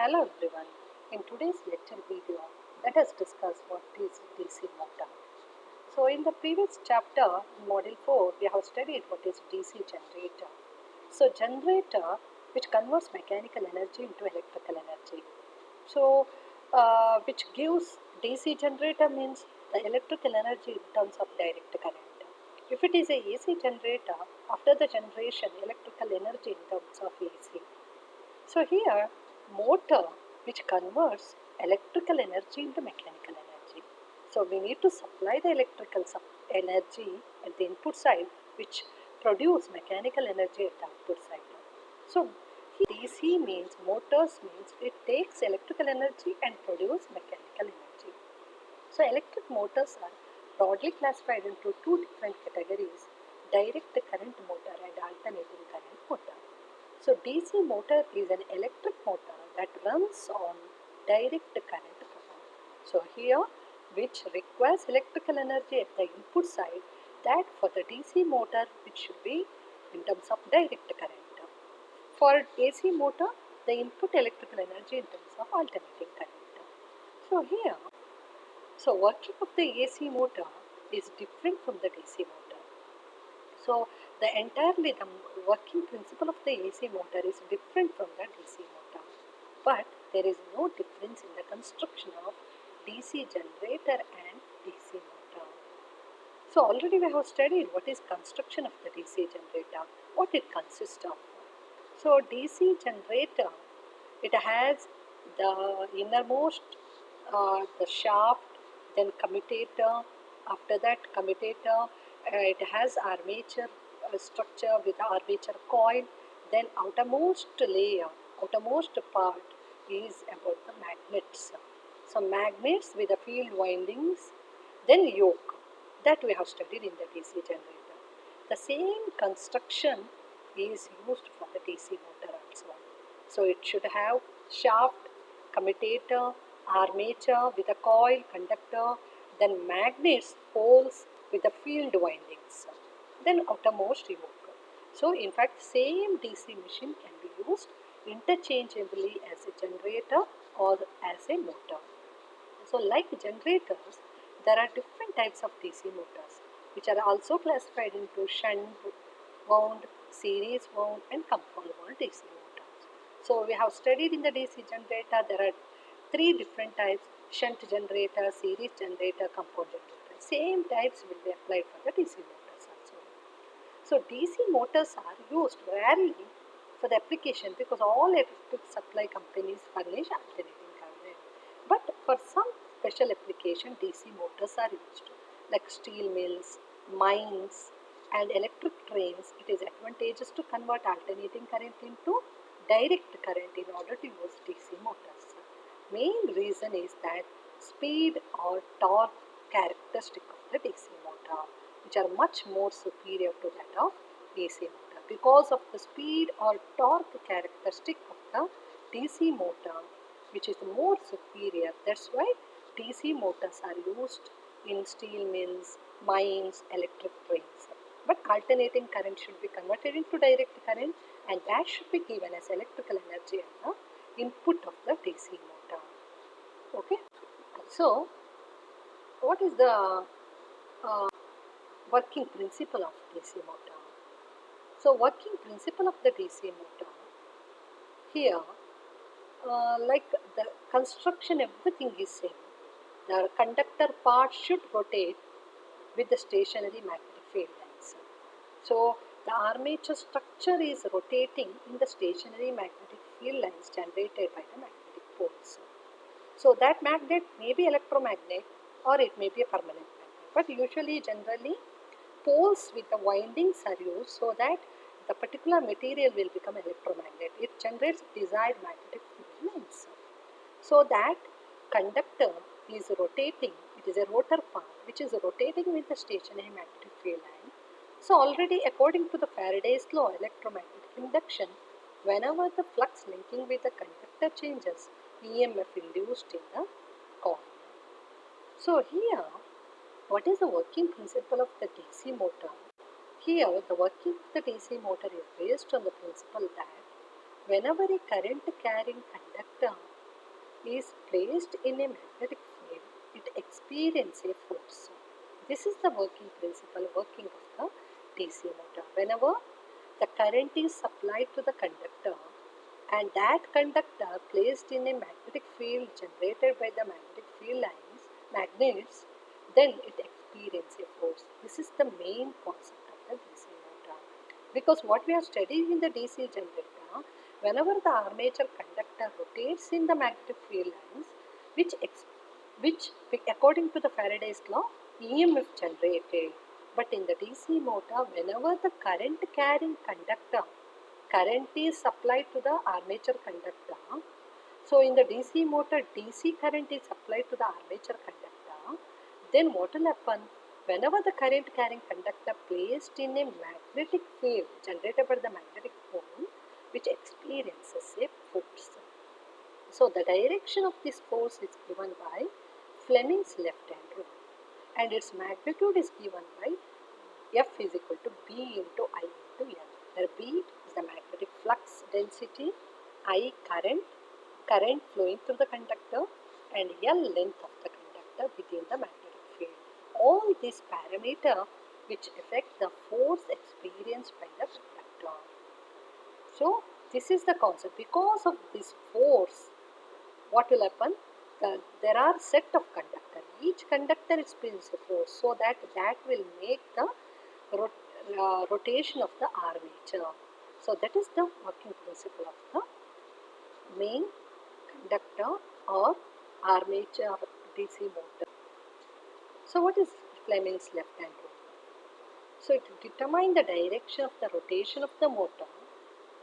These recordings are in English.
Hello everyone. In today's lecture video, let us discuss what is DC motor. So in the previous chapter, in Module 4, we have studied what is DC generator. So generator which converts mechanical energy into electrical energy. So which gives DC generator means the electrical energy in terms of direct current. If it is a AC generator, after the generation, electrical energy in terms of AC. So here, motor which converts electrical energy into mechanical energy. So we need to supply the electrical energy at the input side, which produce mechanical energy at the output side. So DC means motors means it takes electrical energy and produce mechanical energy. So electric motors are broadly classified into two different categories: direct current motor and alternating current motor. So DC motor is an electric motor that runs on direct current power. So here, which requires electrical energy at the input side, that for the DC motor it should be in terms of direct current. For AC motor, the input electrical energy in terms of alternating current. So here, so working of the AC motor is different from the DC motor. So the working principle of the AC motor is different from the DC motor. But there is no difference in the construction of DC generator and DC motor. So already we have studied what is construction of the DC generator, what it consists of. So DC generator, it has the innermost, the shaft, then commutator, after that commutator, it has armature structure with the armature coil, then outermost layer, outermost part is about the magnets. So magnets with the field windings, then yoke, that we have studied in the DC generator. The same construction is used for the DC motor also. So it should have shaft, commutator, armature with a coil, conductor, then magnets, poles with the field windings, then outermost yoke. So in fact, same DC machine can be used interchangeably as a generator or as a motor. So like generators, there are different types of DC motors which are also classified into shunt wound, series wound and compound wound DC motors. So we have studied in the DC generator, there are three different types: shunt generator, series generator, compound generator. Same types will be applied for the DC motors also. So DC motors are used rarely for the application because all electric supply companies furnish alternating current. But for some special application, DC motors are used, like steel mills, mines, and electric trains. It is advantageous to convert alternating current into direct current in order to use DC motors. Main reason is that speed or torque characteristic of the DC motor, which are much more superior to that of AC motor. Because of the speed or torque characteristic of the DC motor, which is more superior, that's why DC motors are used in steel mills, mines, electric trains. But alternating current should be converted into direct current, and that should be given as electrical energy at the input of the DC motor. Okay. So, what is the working principle of DC motor? So, working principle of the DC motor here, like the construction, everything is same. The conductor part should rotate with the stationary magnetic field lines. So the armature structure is rotating in the stationary magnetic field lines generated by the magnetic poles. So that magnet may be electromagnet or it may be a permanent magnet. But usually, generally, poles with the windings are used so that the particular material will become electromagnet. It generates desired magnetic field lines. So that conductor is rotating, it is a rotor part which is rotating with the stationary magnetic field line. So already according to the Faraday's law, electromagnetic induction, whenever the flux linking with the conductor changes, EMF induced in the coil. So here, what is the working principle of the DC motor? Here, the working of the DC motor is based on the principle that whenever a current carrying conductor is placed in a magnetic field, it experiences a force. This is the working principle, working of the DC motor. Whenever the current is supplied to the conductor and that conductor placed in a magnetic field generated by the magnetic field lines, magnets, then it experiences a force. This is the main concept of the DC motor. Because what we are studying in the DC generator, whenever the armature conductor rotates in the magnetic field lines, which, which according to the Faraday's law, EMF generated. But in the DC motor, whenever the current carrying conductor, current is supplied to the armature conductor. So in the DC motor, DC current is supplied to the armature conductor. Then what will happen? Whenever the current carrying conductor placed in a magnetic field generated by the magnetic pole, which experiences a force. So the direction of this force is given by Fleming's left hand rule, and its magnitude is given by F is equal to B into I into L, where B is the magnetic flux density, I current flowing through the conductor, and L length of the conductor within the magnetic field. All these parameters which affect the force experienced by the conductor. So this is the concept. Because of this force, what will happen? There are set of conductor. Each conductor experiences a force, so that will make the rotation of the armature. So that is the working principle of the main conductor or armature DC motor. So what is Fleming's left hand rule? So it determines the direction of the rotation of the motor.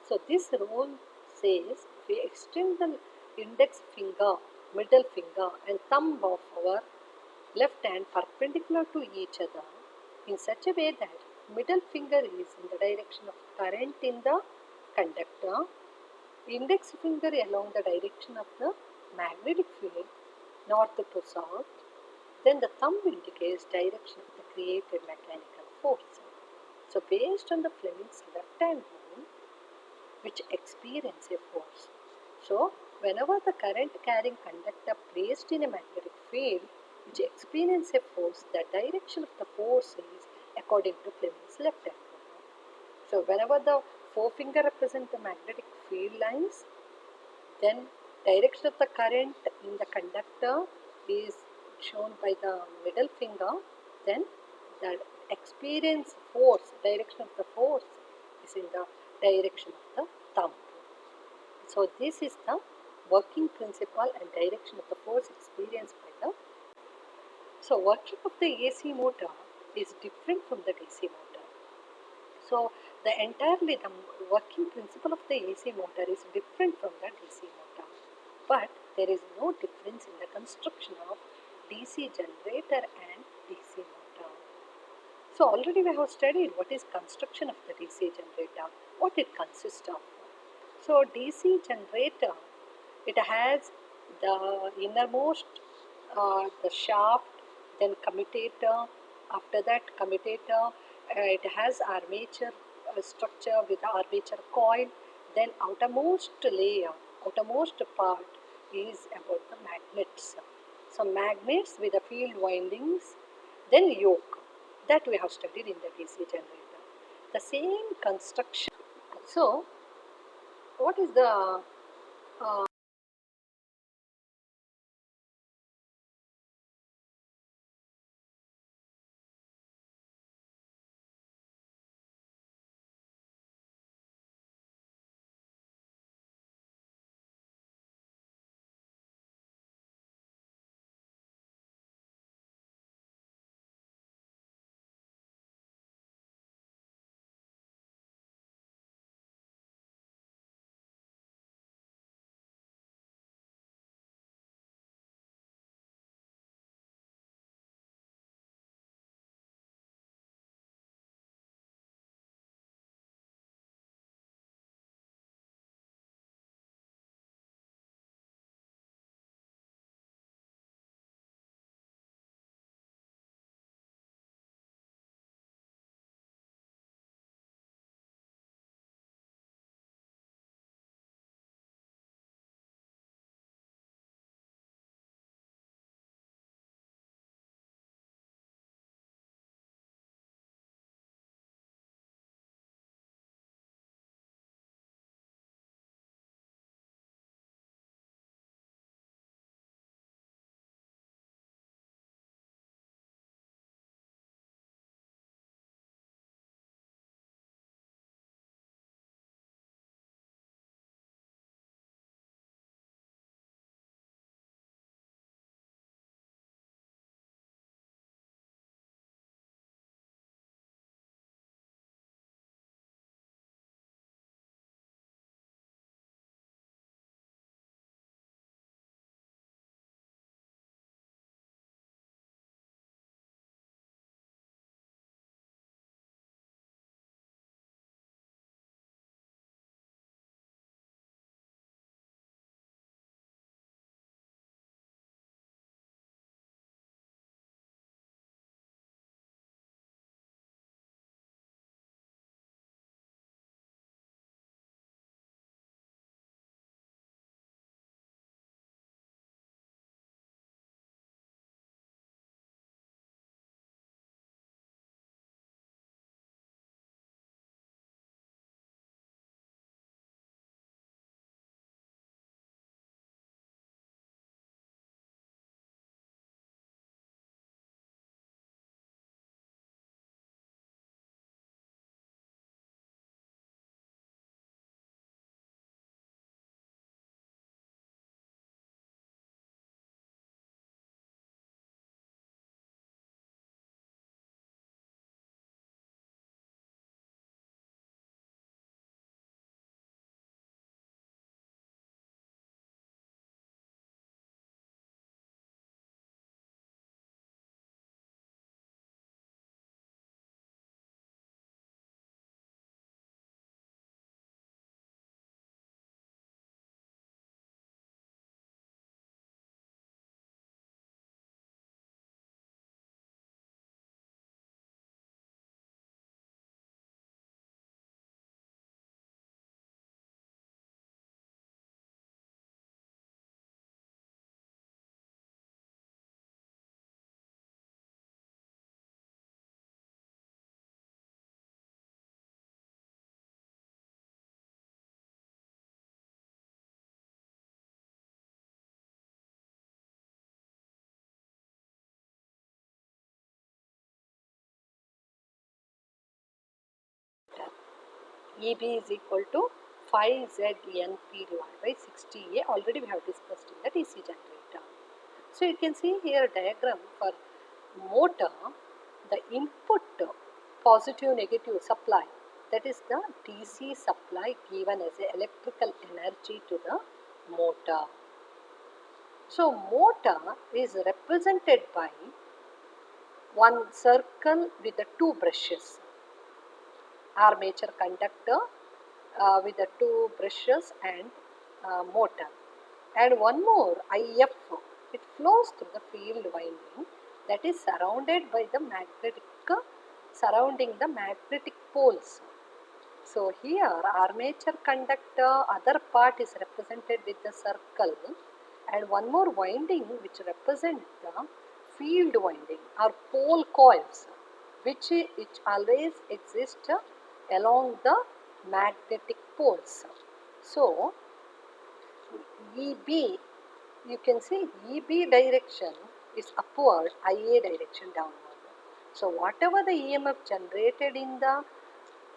So this rule says we extend the index finger, middle finger and thumb of our left hand perpendicular to each other in such a way that middle finger is in the direction of current in the conductor, index finger along the direction of the magnetic field north to south, then the thumb indicates direction of the created mechanical force. So based on the Fleming's left hand rule, which experience a force. So whenever the current carrying conductor placed in a magnetic field which experience a force, the direction of the force is according to Fleming's left hand rule. So whenever the forefinger represents the magnetic field lines, then direction of the current in the conductor is shown by the middle finger, then the experience force, direction of the force is in the direction of the thumb. So this is the working principle and direction of the force experienced by the. So working of the AC motor is different from the DC motor. So the working principle of the AC motor is different from the DC motor. But there is no difference in the construction of DC generator and DC motor. So already we have studied what is construction of the DC generator, what it consists of. So DC generator, it has the innermost, the shaft, then commutator. After that commutator, it has armature structure with the armature coil. Then outermost layer, outermost part is about the magnets. So magnets with the field windings, then yoke. That we have studied in the DC generator. The same construction. So what is the EB is equal to 5ZNP divided by 60A. Already we have discussed in the DC generator. So you can see here diagram for motor, the input positive negative supply, that is the DC supply given as a electrical energy to the motor. So motor is represented by one circle with the two brushes, armature conductor with the two brushes and motor, and one more IF, it flows through the field winding that is surrounded by the magnetic, surrounding the magnetic poles. So here armature conductor other part is represented with the circle, and one more winding which represent the field winding or pole coils, which always exist along the magnetic poles. So EB, you can see EB direction is upward, IA direction downward. So whatever the EMF generated in the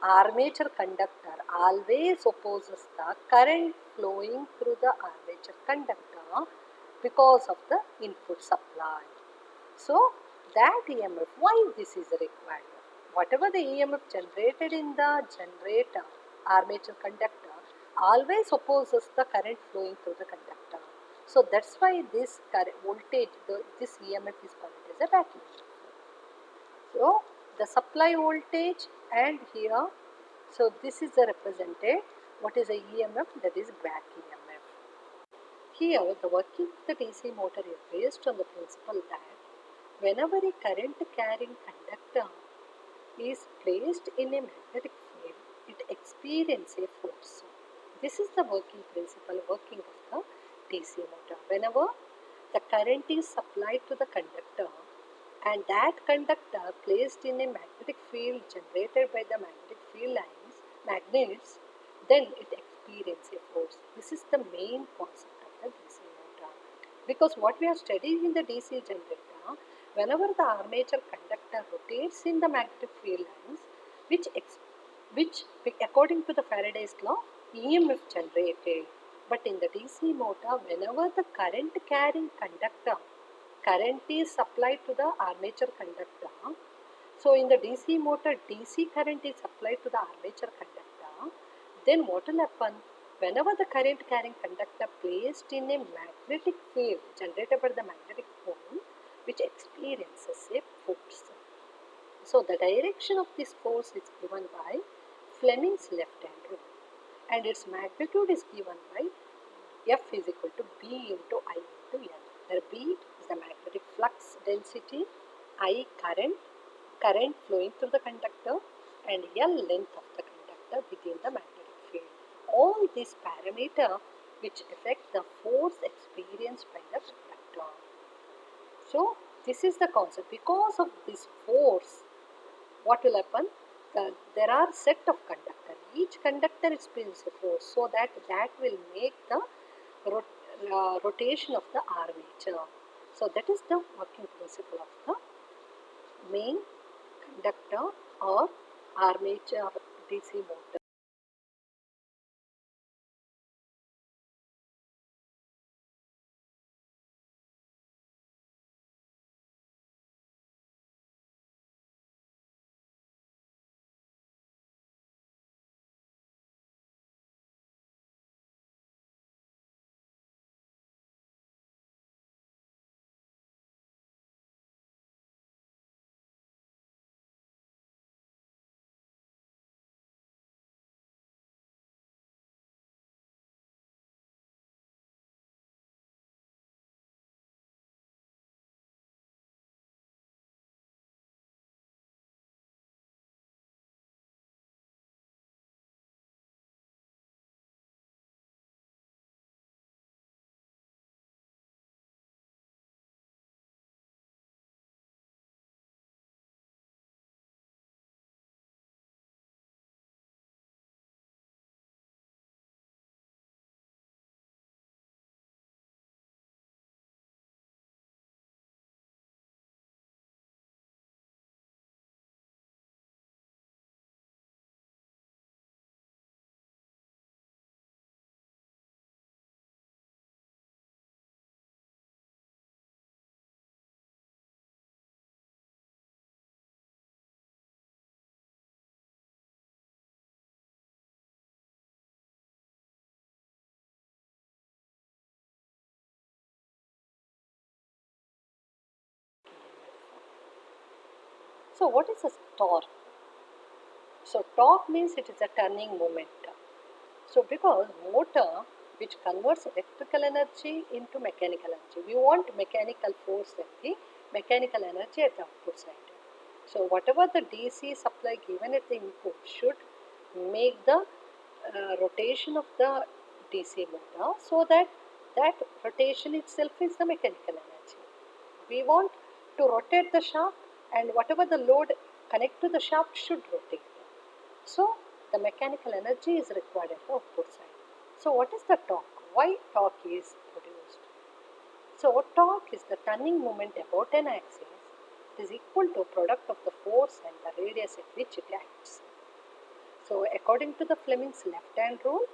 armature conductor always opposes the current flowing through the armature conductor because of the input supply. So that EMF, why this is required? Whatever the EMF generated in the generator armature conductor always opposes the current flowing through the conductor. So that's why this current voltage, this EMF is called as a back EMF. So the supply voltage and here, so this is the represented, what is a EMF, that is back EMF. Here the working of the DC motor is based on the principle that whenever a current carrying conductor is placed in a magnetic field, it experiences a force. This is the working principle, working of the DC motor. Whenever the current is supplied to the conductor and that conductor placed in a magnetic field generated by the magnetic field lines, magnets, then it experiences a force. This is the main concept of the DC motor. Because what we are studying in the DC generator, whenever the armature conductor rotates in the magnetic field lines, which according to the Faraday's law, EMF generated. But in the DC motor, whenever the current carrying conductor, current is supplied to the armature conductor. So in the DC motor, DC current is supplied to the armature conductor. Then what will happen? Whenever the current carrying conductor placed in a magnetic field generated by the magnetic pole, which experiences a force. So the direction of this force is given by Fleming's left-hand rule, and its magnitude is given by F is equal to B into I into L, where B is the magnetic flux density, I current flowing through the conductor, and L length of the conductor within the magnetic field. All these parameters which affect the force experienced by the conductor. So this is the concept. Because of this force, what will happen? There are set of conductor. Each conductor experiences a force, so that will make the rotation of the armature. So that is the working principle of the main conductor or armature DC motor. So what is a torque? So torque means it is a turning moment. So because motor which converts electrical energy into mechanical energy, we want mechanical force at the mechanical energy at the output side. So whatever the DC supply given at the input should make the rotation of the DC motor, so that that rotation itself is the mechanical energy. We want to rotate the shaft, and whatever the load connect to the shaft should rotate. So the mechanical energy is required at the output side. So what is the torque? Why torque is produced? So torque is the turning moment about an axis. It is equal to product of the force and the radius at which it acts. So according to the Fleming's left-hand rule,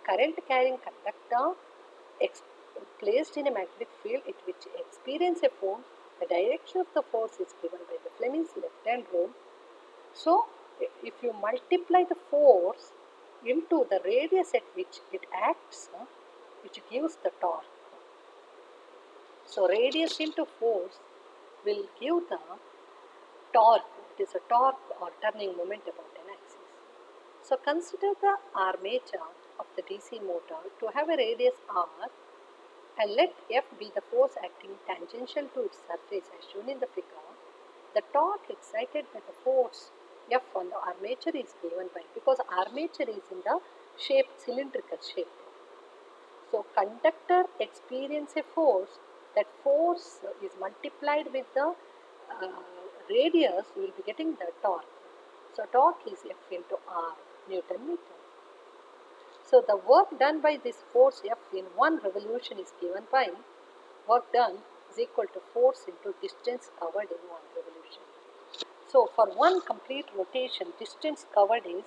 current carrying conductor placed in a magnetic field at which experience a force, the direction of the force is given by the Fleming's left-hand rule. So if you multiply the force into the radius at which it acts, which gives the torque. So radius into force will give the torque. It is a torque or turning moment about an axis. So consider the armature of the DC motor to have a radius r, and let F be the force acting tangential to its surface as shown in the figure. The torque excited by the force F on the armature is given by, because armature is in the shape cylindrical shape. So conductor experience a force, that force is multiplied with the radius, we will be getting the torque. So torque is F into R, Newton meter. So the work done by this force F in one revolution is given by work done is equal to force into distance covered in one revolution. So for one complete rotation, distance covered is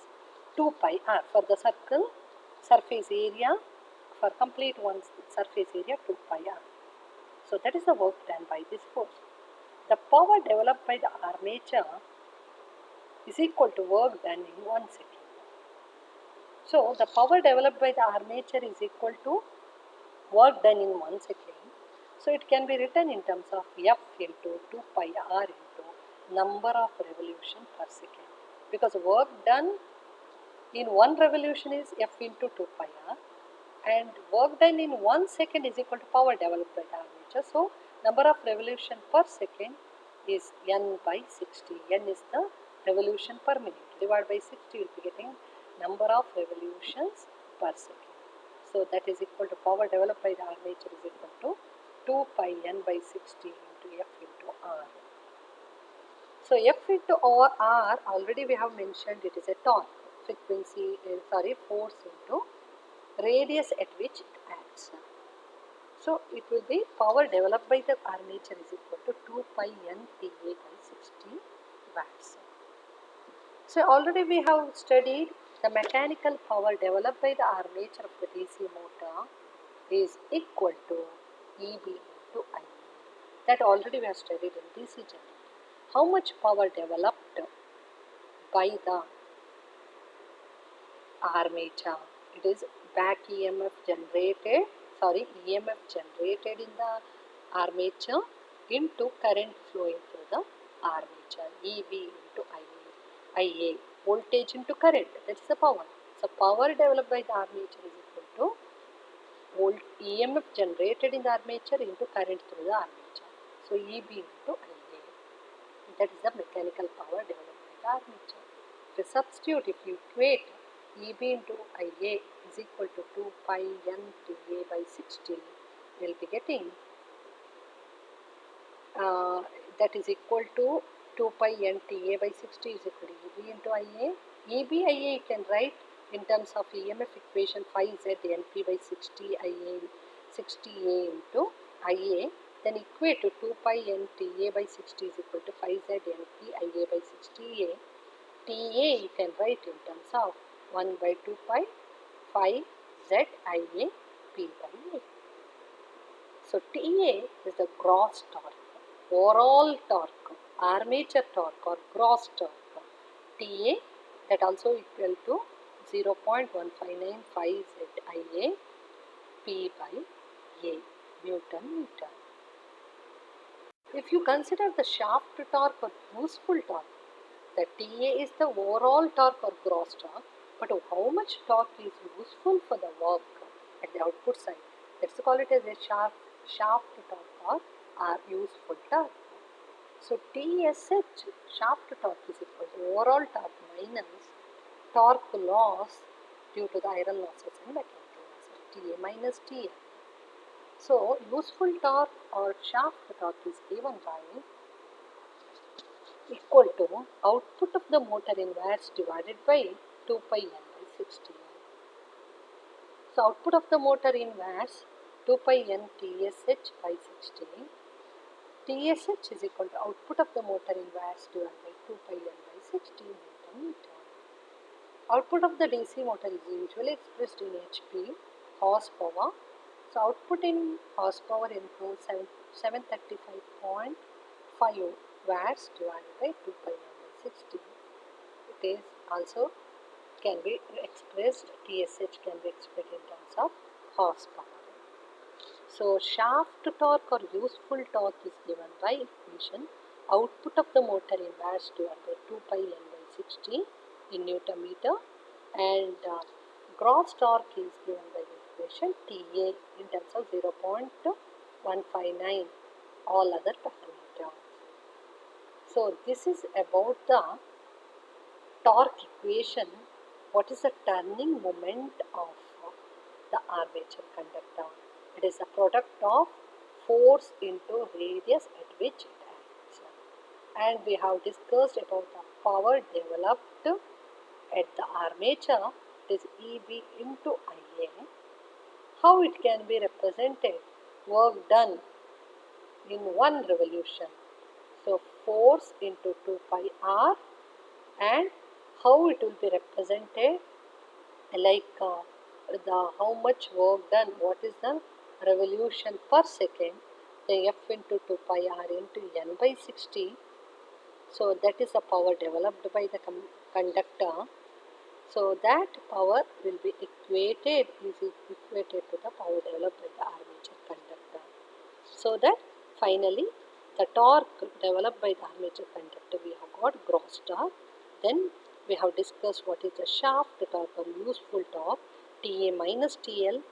2 pi r. For the circle, surface area, for complete one surface area, 2 pi r. So that is the work done by this force. The power developed by the armature is equal to work done in 1 second. So the power developed by the armature is equal to work done in 1 second. So it can be written in terms of F into 2 pi r into number of revolution per second, because work done in one revolution is F into 2 pi r, and work done in 1 second is equal to power developed by the armature. So number of revolution per second is n by 60. N is the revolution per minute. Divided by 60, you will be getting number of revolutions per second. So that is equal to power developed by the armature is equal to 2 pi n by 60 into F into R. So F into R, already we have mentioned it is a torque, force into radius at which it acts. So it will be power developed by the armature is equal to 2 pi n Ta by 60 watts. So already we have studied the mechanical power developed by the armature of the DC motor is equal to Eb into Ia. That already we have studied in DC generator. How much power developed by the armature? It is back EMF generated in the armature into current flowing through the armature, Eb into Ia, voltage into current, that is the power. So power developed by the armature is equal to EMF generated in the armature into current through the armature. So Eb into Ia, that is the mechanical power developed by the armature. To substitute, if you equate Eb into Ia is equal to 2 pi n Ta by 60, we will be getting that is equal to 2 pi n Ta by 60 is equal to Eb into Ia. Eb Ia you can write in terms of EMF equation 5Z Np by 60A into Ia. Then equate to 2 pi n Ta by 60 is equal to 5Z Np Ia by 60A. Ta you can write in terms of 1 by 2 pi 5Z Ia P by A. So Ta is the gross torque, overall torque, armature torque or gross torque. Ta that also equal to 0.1595 ZIA P by A, Newton meter. If you consider the shaft torque or useful torque, The TA is the overall torque or gross torque, but how much torque is useful for the work at the output side? Let's call it as a shaft torque or useful torque. So TSH, shaft torque, is equal to overall torque minus torque loss due to the iron losses and mechanical losses, TA minus TL. So useful torque or shaft torque is given by equal to output of the motor in watts divided by 2 pi n by 60. So output of the motor in watts 2 pi n TSH by 60. TSH is equal to output of the motor in watts divided by 2 pi n by 60 Newton meter. Output of the DC motor is usually expressed in HP, horsepower. So output in horsepower includes 735.5 watts divided by 2 pi n by 60. It is also can be expressed, TSH can be expressed in terms of horsepower. So shaft torque or useful torque is given by equation output of the motor in watts divided by 2 pi n by 60 in Newton meter, and gross torque is given by the equation TA in terms of 0.159 all other parameters. So this is about the torque equation. What is the turning moment of the armature conductor? It is a product of force into radius at which it acts. And we have discussed about the power developed at the armature, it is EB into IA. How it can be represented? Work done in one revolution. So force into 2 pi r, and how it will be represented, like the how much work done, what is the revolution per second, the F into 2 pi r into n by 60. So that is the power developed by the conductor. So that power will be equated to the power developed by the armature conductor. So that finally the torque developed by the armature conductor, we have got gross torque. Then we have discussed what is the shaft torque or useful torque, TA minus TL,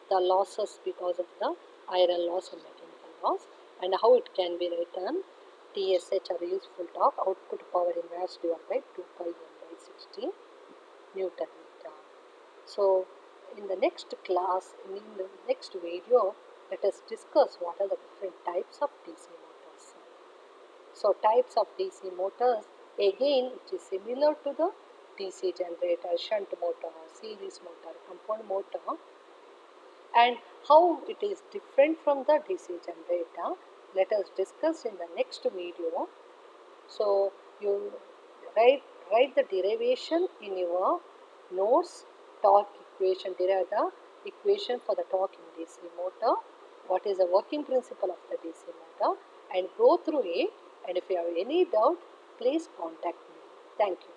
the losses because of the iron loss and mechanical loss, and how it can be written, TSH or useful torque, output power in watts divided by 2 pi n by 60 Newton meter. So in the next class, in the next video, let us discuss what are the different types of DC motors. So types of DC motors, again it is similar to the DC generator, shunt motor, series motor, compound motor, and how it is different from the DC generator, let us discuss in the next video. So you write the derivation in your notes, torque equation, derive the equation for the torque in DC motor, what is the working principle of the DC motor, and go through it, and if you have any doubt, please contact me. Thank you.